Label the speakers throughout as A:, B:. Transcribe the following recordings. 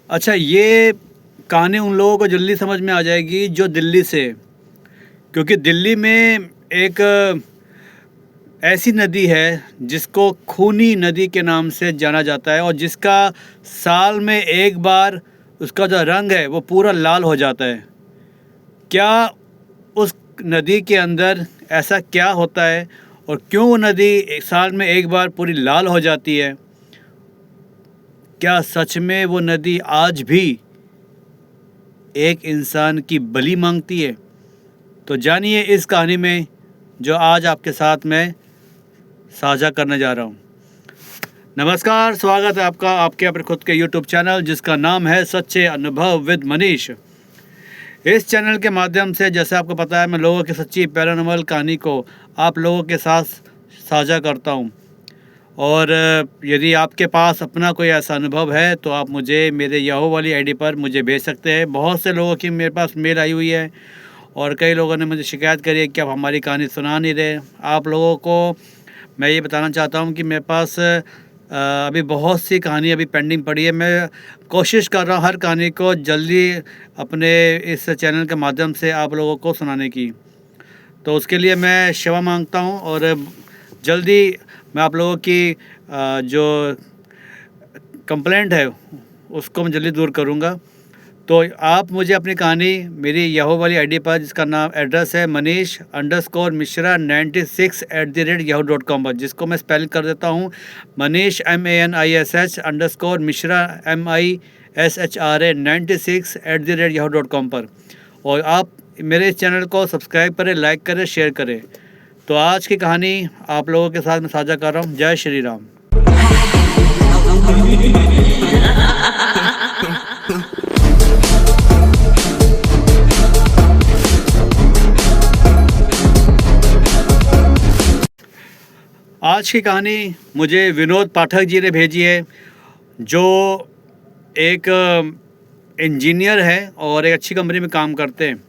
A: अच्छा, ये कहानी उन लोगों को जल्दी समझ में आ जाएगी जो दिल्ली से, क्योंकि दिल्ली में एक ऐसी नदी है जिसको खूनी नदी के नाम से जाना जाता है और जिसका साल में एक बार उसका जो रंग है वो पूरा लाल हो जाता है। क्या उस नदी के अंदर ऐसा क्या होता है और क्यों वो नदी एक साल में एक बार पूरी लाल हो जाती है? क्या सच में वो नदी आज भी एक इंसान की बलि मांगती है? तो जानिए इस कहानी में जो आज आपके साथ मैं साझा करने जा रहा हूँ। नमस्कार, स्वागत है आपका आपके अपने खुद के यूट्यूब चैनल जिसका नाम है सच्चे अनुभव विद मनीष। इस चैनल के माध्यम से, जैसे आपको पता है, मैं लोगों की सच्ची पैरानॉर्मल कहानी को आप लोगों के साथ साझा करता हूँ। और यदि आपके पास अपना कोई ऐसा अनुभव है तो आप मुझे मेरे याहू वाली आईडी पर मुझे भेज सकते हैं। बहुत से लोगों की मेरे पास मेल आई हुई है और कई लोगों ने मुझे शिकायत करी है कि आप हमारी कहानी सुना नहीं रहे। आप लोगों को मैं ये बताना चाहता हूँ कि मेरे पास अभी बहुत सी कहानी अभी पेंडिंग पड़ी है। मैं कोशिश कर रहा हूँ हर कहानी को जल्दी अपने इस चैनल के माध्यम से आप लोगों को सुनाने की। तो उसके लिए मैं क्षमा मांगता हूँ और जल्दी मैं आप लोगों की जो कंप्लेंट है उसको मैं जल्दी दूर करूँगा। तो आप मुझे अपनी कहानी मेरी याहू वाली आईडी पर, जिसका नाम एड्रेस है manish_mishra96@yahoo.com पर, जिसको मैं स्पेलिंग कर देता हूँ मनीष MANISH_mishra MISHRA 96@yahoo.com पर। और आप मेरे इस चैनल को सब्सक्राइब करें, लाइक करें, शेयर करें। तो आज की कहानी आप लोगों के साथ मैं साझा कर रहा हूँ। जय श्री राम। आज की कहानी मुझे विनोद पाठक जी ने भेजी है, जो एक इंजीनियर है और एक अच्छी कंपनी में काम करते हैं।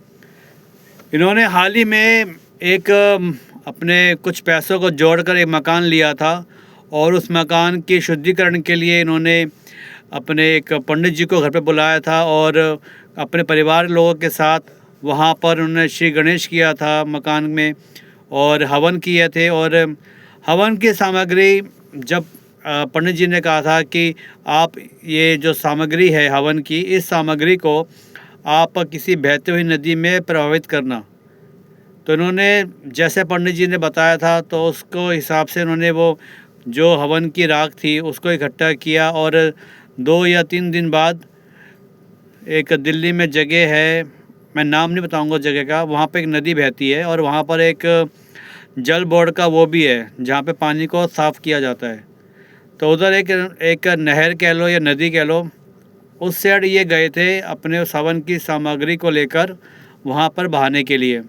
A: इन्होंने हाल ही में एक अपने कुछ पैसों को जोड़कर एक मकान लिया था और उस मकान की शुद्धिकरण के लिए इन्होंने अपने एक पंडित जी को घर पे बुलाया था और अपने परिवार लोगों के साथ वहाँ पर उन्होंने श्री गणेश किया था मकान में और हवन किए थे। और हवन की सामग्री जब पंडित जी ने कहा था कि आप ये जो सामग्री है हवन की, इस सामग्री को आप किसी बहती हुई नदी में प्रवाहित करना। तो इन्होंने जैसे पंडित जी ने बताया था तो उसको हिसाब से इन्होंने वो जो हवन की राख थी उसको इकट्ठा किया और 2 या 3 दिन बाद एक दिल्ली में जगह है, मैं नाम नहीं बताऊंगा जगह का, वहाँ पे एक नदी बहती है और वहाँ पर एक जल बोर्ड का वो भी है जहाँ पे पानी को साफ़ किया जाता है। तो उधर एक नहर कह लो या नदी कह लो, उस साइड ये गए थे अपने उस हवन की सामग्री को लेकर वहाँ पर बहाने के लिए।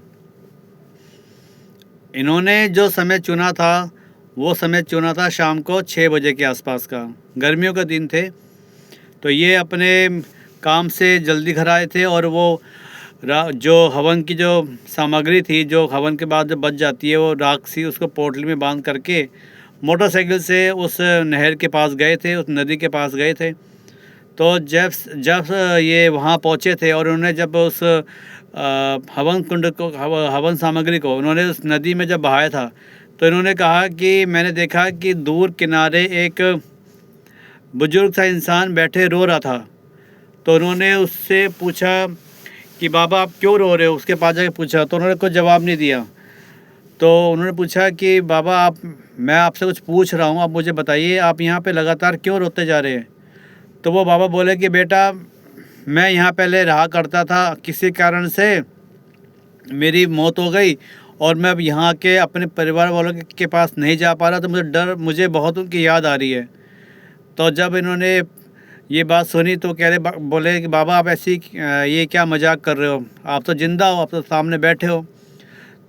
A: इन्होंने जो समय चुना था वो समय चुना था शाम को 6 बजे के आसपास का। गर्मियों के दिन थे तो ये अपने काम से जल्दी घर आए थे और वो जो हवन की जो सामग्री थी, जो हवन के बाद जो बच जाती है वो राख सी, उसको पोटली में बांध करके मोटरसाइकिल से उस नहर के पास गए थे, उस नदी के पास गए थे। तो जब ये वहाँ पहुँचे थे और उन्होंने जब उस हवन कुंड को, हवन सामग्री को उन्होंने उस नदी में जब बहाया था तो इन्होंने कहा कि मैंने देखा कि दूर किनारे एक बुजुर्ग सा इंसान बैठे रो रहा था। तो उन्होंने उससे पूछा कि बाबा आप क्यों रो रहे हो, उसके पास जाके पूछा तो उन्होंने कोई जवाब नहीं दिया। तो उन्होंने पूछा कि बाबा मैं आपसे कुछ पूछ रहा हूँ, आप मुझे बताइए आप यहाँ पे लगातार क्यों रोते जा रहे हैं। तो वो बाबा बोले कि बेटा मैं यहाँ पहले रहा करता था, किसी कारण से मेरी मौत हो गई और मैं अब यहाँ के अपने परिवार वालों के पास नहीं जा पा रहा, तो मुझे बहुत उनकी याद आ रही है। तो जब इन्होंने ये बात सुनी तो बोले कि बाबा आप ऐसी ये क्या मजाक कर रहे हो, आप तो ज़िंदा हो, आप तो सामने बैठे हो।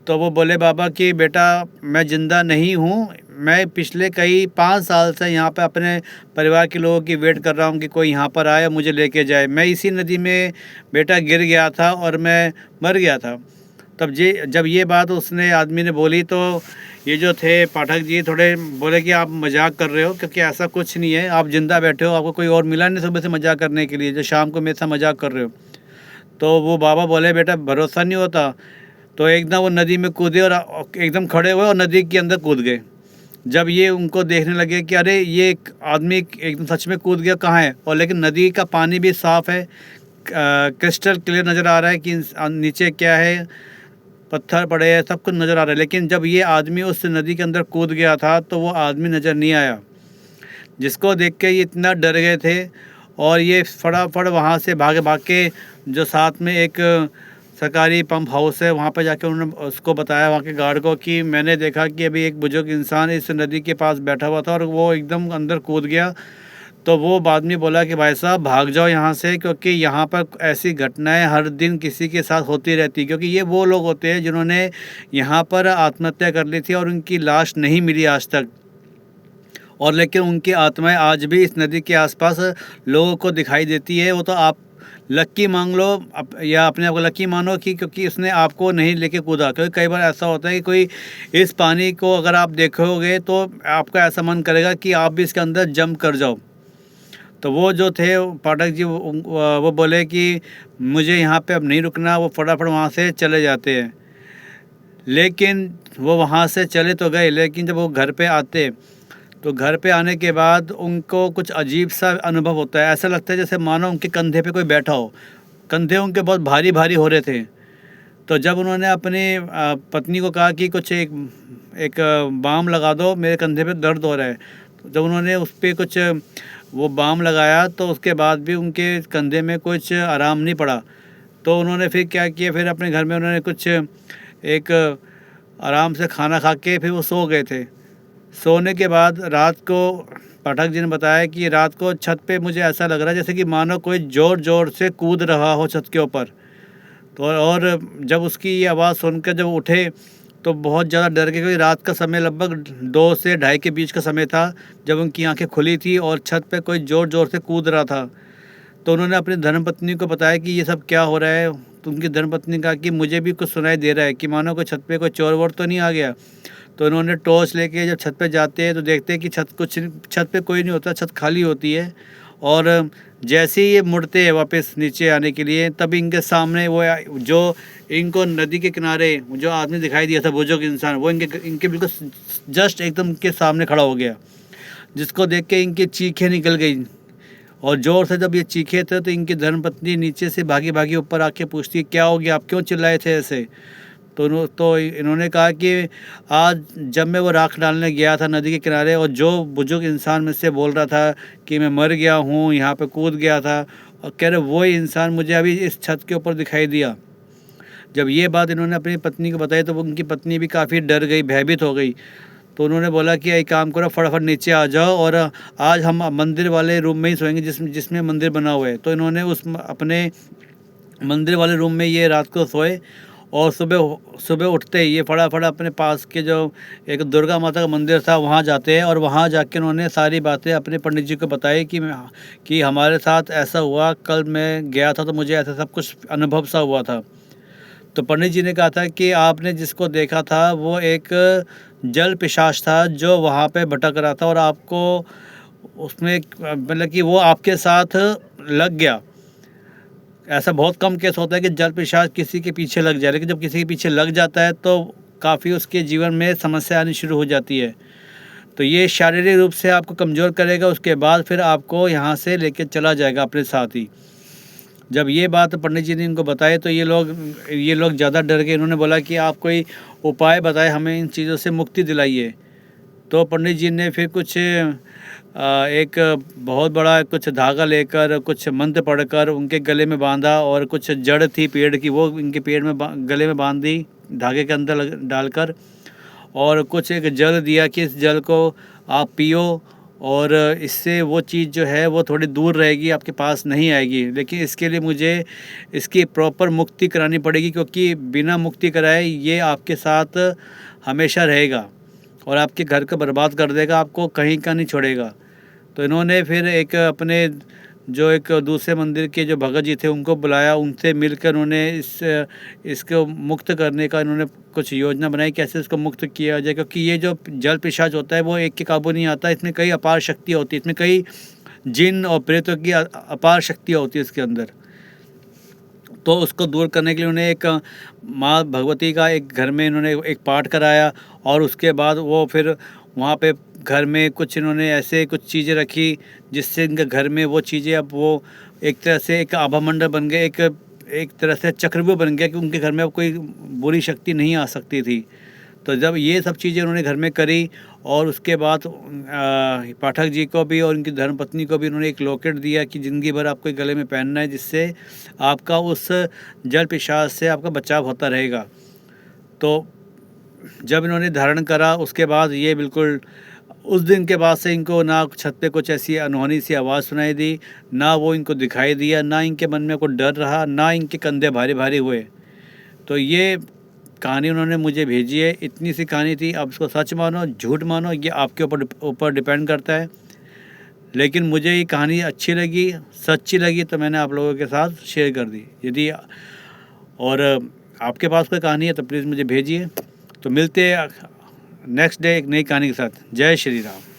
A: तो वो बोले बाबा कि बेटा मैं ज़िंदा नहीं हूँ, मैं पिछले कई 5 साल से यहाँ पे अपने परिवार के लोगों की वेट कर रहा हूँ कि कोई यहाँ पर आए मुझे लेके जाए। मैं इसी नदी में बेटा गिर गया था और मैं मर गया था। जब ये बात उसने आदमी ने बोली तो ये जो थे पाठक जी थोड़े बोले कि आप मजाक कर रहे हो, क्योंकि ऐसा कुछ नहीं है, आप जिंदा बैठे हो, आपको कोई और मिला नहीं सुबह से मजाक करने के लिए जो शाम को मेरे साथ मजाक कर रहे हो। तो वो बाबा बोले बेटा भरोसा नहीं होता, तो एकदम वो नदी में कूदे और एकदम खड़े हुए और नदी के अंदर कूद गए। जब ये उनको देखने लगे कि अरे ये एक आदमी एकदम सच में कूद गया कहाँ है, और लेकिन नदी का पानी भी साफ़ है, क्रिस्टल क्लियर नज़र आ रहा है कि नीचे क्या है, पत्थर पड़े हैं, सब कुछ नज़र आ रहा है। लेकिन जब ये आदमी उस नदी के अंदर कूद गया था तो वो आदमी नज़र नहीं आया, जिसको देख के ये इतना डर गए थे। और ये फटाफट वहाँ से भागे भाग के जो साथ में एक सरकारी पंप हाउस है वहाँ पर जाके उन्होंने उसको बताया, वहाँ के गार्ड को, कि मैंने देखा कि अभी एक बुजुर्ग इंसान इस नदी के पास बैठा हुआ था और वो एकदम अंदर कूद गया। तो वो आदमी बोला कि भाई साहब भाग जाओ यहाँ से, क्योंकि यहाँ पर ऐसी घटनाएं हर दिन किसी के साथ होती रहती, क्योंकि ये वो लोग होते हैं जिन्होंने यहाँ पर आत्महत्या कर ली थी और उनकी लाश नहीं मिली आज तक, और लेकिन उनकी आत्माएं आज भी इस नदी के आसपास लोगों को दिखाई देती है। वो तो आप लक्की मांग लो या अपने आप को लक्की मानो कि क्योंकि उसने आपको नहीं लेके कूदा, क्योंकि कई बार ऐसा होता है कि कोई इस पानी को अगर आप देखोगे तो आपका ऐसा मन करेगा कि आप भी इसके अंदर जंप कर जाओ। तो वो जो थे पाठक जी वो बोले कि मुझे यहाँ पे अब नहीं रुकना, वो फटाफट वहाँ से चले जाते हैं। लेकिन वो वहाँ से चले तो गए, लेकिन जब वो घर पे आते तो घर पे आने के बाद उनको कुछ अजीब सा अनुभव होता है। ऐसा लगता है जैसे मानो उनके कंधे पे कोई बैठा हो, कंधे उनके बहुत भारी भारी हो रहे थे। तो जब उन्होंने अपनी पत्नी को कहा कि कुछ एक बाम लगा दो, मेरे कंधे पे दर्द हो रहा है, तो जब उन्होंने उस पर कुछ वो बाम लगाया तो उसके बाद भी उनके कंधे में कुछ आराम नहीं पड़ा। तो उन्होंने फिर क्या किया, फिर अपने घर में उन्होंने कुछ एक आराम से खाना खा के फिर वो सो गए थे। सोने के बाद रात को पाठक जी ने बताया कि रात को छत पे मुझे ऐसा लग रहा है जैसे कि मानो कोई ज़ोर ज़ोर से कूद रहा हो छत के ऊपर। तो और जब उसकी ये आवाज़ सुनकर जब उठे तो बहुत ज़्यादा डर गए, क्योंकि रात का समय लगभग 2 से ढाई के बीच का समय था जब उनकी आंखें खुली थी और छत पे कोई ज़ोर ज़ोर से कूद रहा था। तो उन्होंने अपनी धर्मपत्नी को बताया कि ये सब क्या हो रहा है। तो उनकी धर्मपत्नी कहा कि मुझे भी कुछ सुनाई दे रहा है कि मानो कोई छत पे कोई चोर वोर तो नहीं आ गया। तो उन्होंने टॉर्च लेके जब छत पे जाते हैं तो देखते हैं कि छत पे कोई नहीं होता, छत खाली होती है। और जैसे ही ये मुड़ते हैं वापस नीचे आने के लिए, तभी इनके सामने वो जो इनको नदी के किनारे जो आदमी दिखाई दिया था बुजुर्ग इंसान, वो इनके बिल्कुल जस्ट एकदम इनके सामने खड़ा हो गया, जिसको देख के इनकी चीखें निकल गई। और ज़ोर से जब ये चीखे थे तो इनकी धर्मपत्नी नीचे से भागी भागी ऊपर आके पूछती है क्या हो गया, आप क्यों चिल्लाए थे ऐसे। तो इन्होंने कहा कि आज जब मैं वो राख डालने गया था नदी के किनारे और जो बुजुर्ग इंसान मुझसे बोल रहा था कि मैं मर गया हूँ, यहाँ पे कूद गया था, और कह रहे वही इंसान मुझे अभी इस छत के ऊपर दिखाई दिया। जब ये बात इन्होंने अपनी पत्नी को बताई तो उनकी पत्नी भी काफ़ी डर गई, भयभीत हो गई। तो उन्होंने बोला कि एक काम करो, फटाफट नीचे आ जाओ और आज हम मंदिर वाले रूम में ही सोएंगे जिसमें मंदिर बना हुआ है। तो इन्होंने उस अपने मंदिर वाले रूम में ये रात को सोए, और सुबह सुबह उठते ही ये फटाफट अपने पास के जो एक दुर्गा माता का मंदिर था वहाँ जाते हैं, और वहाँ जाके उन्होंने सारी बातें अपने पंडित जी को बताई कि हमारे साथ ऐसा हुआ, कल मैं गया था तो मुझे ऐसा सब कुछ अनुभव सा हुआ था। तो पंडित जी ने कहा था कि आपने जिसको देखा था वो एक जल पिशाच था जो वहाँ पे भटक रहा था, और आपको उसमें मतलब कि वो आपके साथ लग गया। ऐसा बहुत कम केस होता है कि जल पिशाच किसी के पीछे लग जाए, लेकिन जब किसी के पीछे लग जाता है तो काफ़ी उसके जीवन में समस्या आनी शुरू हो जाती है। तो ये शारीरिक रूप से आपको कमज़ोर करेगा, उसके बाद फिर आपको यहाँ से लेके चला जाएगा अपने साथ ही। जब ये बात पंडित जी ने इनको बताई तो ये लोग ज़्यादा डर गए। इन्होंने बोला कि आप कोई उपाय बताए, हमें इन चीज़ों से मुक्ति दिलाइए। तो पंडित जी ने फिर कुछ एक बहुत बड़ा कुछ धागा लेकर कुछ मंत्र पढ़कर उनके गले में बांधा, और कुछ जड़ थी पेड़ की वो इनके पेड़ में गले में बांध दी धागे के अंदर डालकर, और कुछ एक जल दिया कि इस जल को आप पियो और इससे वो चीज़ जो है वो थोड़ी दूर रहेगी, आपके पास नहीं आएगी। लेकिन इसके लिए मुझे इसकी प्रॉपर मुक्ति करानी पड़ेगी, क्योंकि बिना मुक्ति कराए ये आपके साथ हमेशा रहेगा और आपके घर को बर्बाद कर देगा, आपको कहीं का नहीं छोड़ेगा। तो इन्होंने फिर एक अपने जो एक दूसरे मंदिर के जो भगत जी थे उनको बुलाया, उनसे मिलकर उन्होंने इसको मुक्त करने का इन्होंने कुछ योजना बनाई, कैसे इसको मुक्त किया जाए। क्योंकि ये जो जल पिशाच होता है वो एक के काबू नहीं आता, इसमें कई अपार शक्तियाँ होती है, इसमें कई जिन और प्रेतों की अपार शक्तियाँ होती है इसके अंदर। तो उसको दूर करने के लिए उन्हें एक माँ भगवती का एक घर में इन्होंने एक पाठ कराया, और उसके बाद वो फिर वहाँ पे घर में कुछ इन्होंने ऐसे कुछ चीज़ें रखी जिससे इनके घर में वो चीज़ें अब वो एक तरह से एक आभा मंडल बन गए, एक तरह से चक्रव्यूह बन गया कि उनके घर में अब कोई बुरी शक्ति नहीं आ सकती थी। तो जब ये सब चीज़ें उन्होंने घर में करी, और उसके बाद पाठक जी को भी और उनकी धर्मपत्नी को भी उन्होंने एक लॉकेट दिया कि ज़िंदगी भर आपको गले में पहनना है, जिससे आपका उस जल पिशाच से आपका बचाव होता रहेगा। तो जब इन्होंने धारण करा उसके बाद ये बिल्कुल उस दिन के बाद से इनको ना छत पे कुछ ऐसी अनहोनी सी आवाज़ सुनाई दी, ना वो इनको दिखाई दिया, ना इनके मन में कोई डर रहा, ना इनके कंधे भारी भारी हुए। तो ये कहानी उन्होंने मुझे भेजी है, इतनी सी कहानी थी। अब इसको सच मानो झूठ मानो ये आपके ऊपर डिपेंड करता है, लेकिन मुझे ये कहानी अच्छी लगी, सच्ची लगी, तो मैंने आप लोगों के साथ शेयर कर दी। यदि और आपके पास कोई कहानी है तो प्लीज़ मुझे भेजिए। तो मिलते हैं नेक्स्ट डे एक नई कहानी के साथ। जय श्री राम।